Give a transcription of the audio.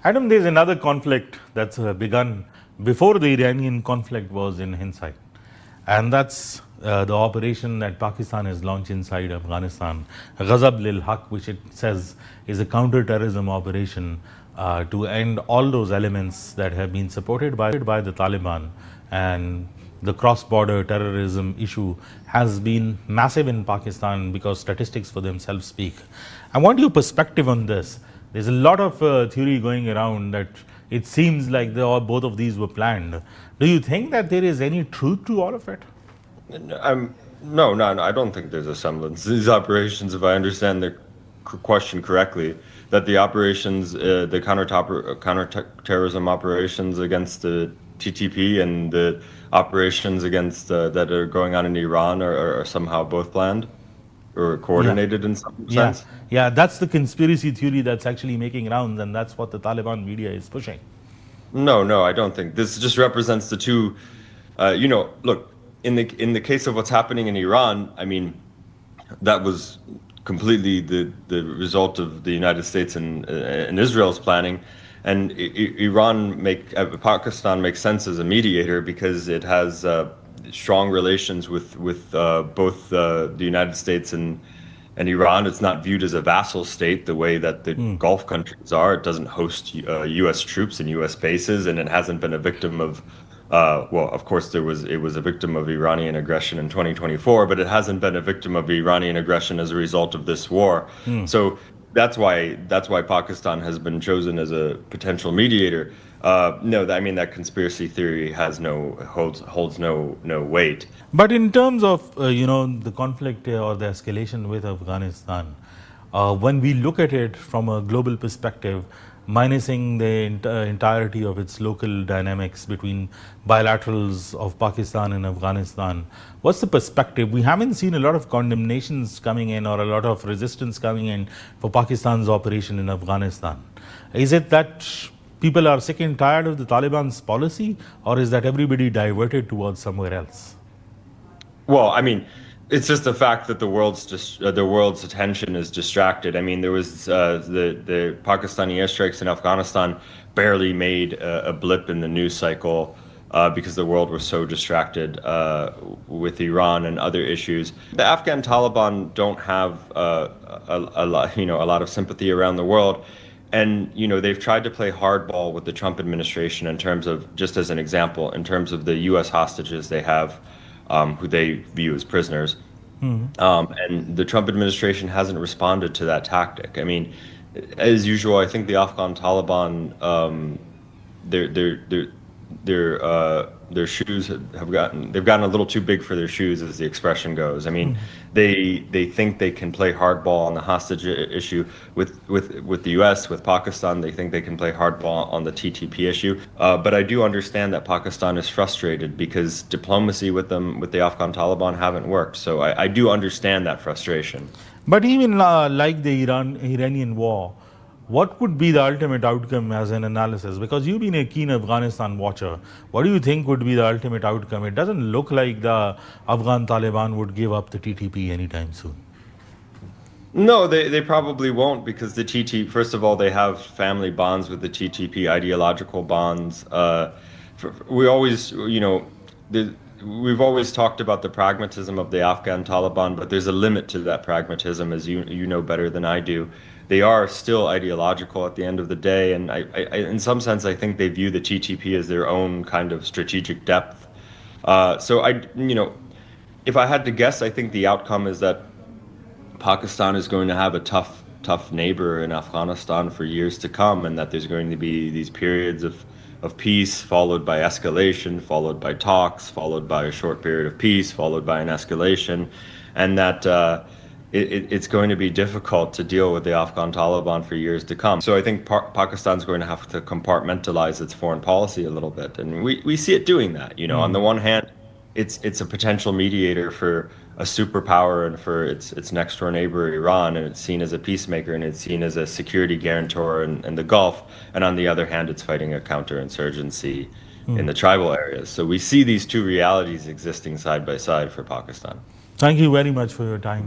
Adam, there's another conflict that's begun before the Iranian conflict was in hindsight. And that's the operation that Pakistan has launched inside Afghanistan, Ghazab lil Haq, which it says is a counter-terrorism operation to end all those elements that have been supported by the Taliban. And the cross-border terrorism issue has been massive in Pakistan because statistics for themselves speak. I want your perspective on this. There's a lot of theory going around that it seems like both of these were planned. Do you think that there is any truth to all of it? No, I don't think there's a semblance. These operations, if I understand the question correctly, that the operations, the counterterrorism operations against the TTP and the operations against that are going on in Iran are somehow both planned or coordinated in some sense? Yeah, that's the conspiracy theory that's actually making rounds, and that's what the Taliban media is pushing. No, I don't think. This just represents the two, look, in the case of what's happening in Iran, I mean, that was completely the result of the United States and Israel's planning. And Pakistan makes sense as a mediator because it has strong relations with both the United States and Iran. It's not viewed as a vassal state the way that the Gulf countries are. It doesn't host U.S. troops and U.S. bases, and it hasn't been a victim of. Well, of course, it was a victim of Iranian aggression in 2024, but it hasn't been a victim of Iranian aggression as a result of this war. So that's why Pakistan has been chosen as a potential mediator. No, I mean that conspiracy theory holds no weight. But in terms of the conflict or the escalation with Afghanistan, when we look at it from a global perspective, minusing the entirety of its local dynamics between bilaterals of Pakistan and Afghanistan, what's the perspective? We haven't seen a lot of condemnations coming in or a lot of resistance coming in for Pakistan's operation in Afghanistan. Is it that people are sick and tired of the Taliban's policy, or is that everybody diverted towards somewhere else? Well, I mean, it's just the fact that the world's attention is distracted. I mean, there was the Pakistani airstrikes in Afghanistan barely made a blip in the news cycle because the world was so distracted with Iran and other issues. The Afghan Taliban don't have a lot of sympathy around the world. And, they've tried to play hardball with the Trump administration in terms of, just as an example, in terms of the U.S. hostages they have, who they view as prisoners. And the Trump administration hasn't responded to that tactic. I mean, as usual, I think the Afghan Taliban, their shoes they've gotten a little too big for their shoes, as the expression goes. I mean, they think they can play hardball on the hostage issue with the U.S., with Pakistan. They think they can play hardball on the TTP issue. But I do understand that Pakistan is frustrated because diplomacy with the Afghan Taliban haven't worked. So I do understand that frustration. But even like the Iranian war, what would be the ultimate outcome as an analysis? Because you've been a keen Afghanistan watcher. What do you think would be the ultimate outcome? It doesn't look like the Afghan Taliban would give up the TTP anytime soon. No, they probably won't, because the TTP, first of all, they have family bonds with the TTP, ideological bonds. We've always talked about the pragmatism of the Afghan Taliban, but there's a limit to that pragmatism, as you know better than I do. They are still ideological at the end of the day, and I in some sense, I think they view the TTP as their own kind of strategic depth. So if I had to guess, I think the outcome is that Pakistan is going to have a tough neighbor in Afghanistan for years to come, and that there's going to be these periods of peace, followed by escalation, followed by talks, followed by a short period of peace, followed by an escalation, and that it's going to be difficult to deal with the Afghan Taliban for years to come. So I think Pakistan's going to have to compartmentalize its foreign policy a little bit, and we see it doing that. On the one hand, it's a potential mediator for a superpower and for its next door neighbor Iran, and it's seen as a peacemaker, and it's seen as a security guarantor in the Gulf. And on the other hand, it's fighting a counterinsurgency in the tribal areas. So we see these two realities existing side by side for Pakistan. Thank you very much for your time.